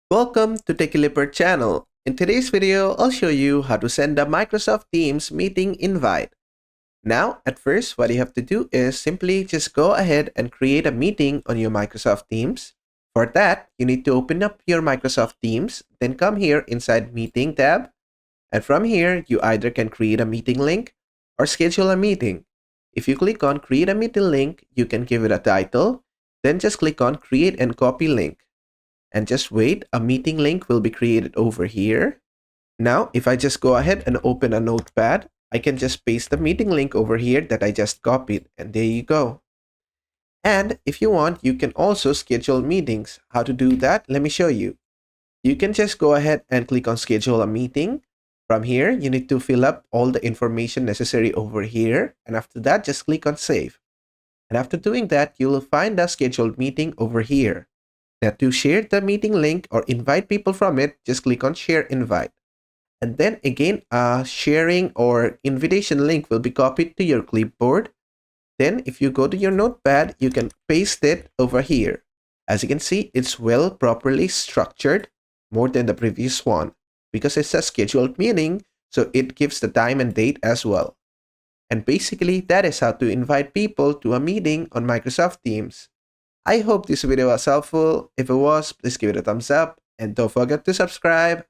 Welcome to TechieLeopard channel. In today's video, I'll show you how to send a Microsoft Teams meeting invite. Now, at first, what you have to do is simply just go ahead and create a meeting on your Microsoft Teams. For that, you need to open up your Microsoft Teams, then come here inside Meeting tab. And from here, you either can create a meeting link or schedule a meeting. If you click on Create a Meeting Link, you can give it a title, then just click on Create and Copy Link. And just wait, a meeting link will be created over here. Now, if I just go ahead and open a notepad, I can just paste the meeting link over here that I just copied, and there you go. And if you want, you can also schedule meetings. How to do that? Let me show you. You can just go ahead and click on schedule a meeting. From here, you need to fill up all the information necessary over here. And after that, just click on save. And after doing that, you will find the scheduled meeting over here. Now, to share the meeting link or invite people from it, just click on Share Invite. And then again, a sharing or invitation link will be copied to your clipboard. Then if you go to your notepad, you can paste it over here. As you can see, it's well properly structured, more than the previous one, because it's a scheduled meeting, so it gives the time and date as well. And basically, that is how to invite people to a meeting on Microsoft Teams. I hope this video was helpful. If it was, please give it a thumbs up and don't forget to subscribe.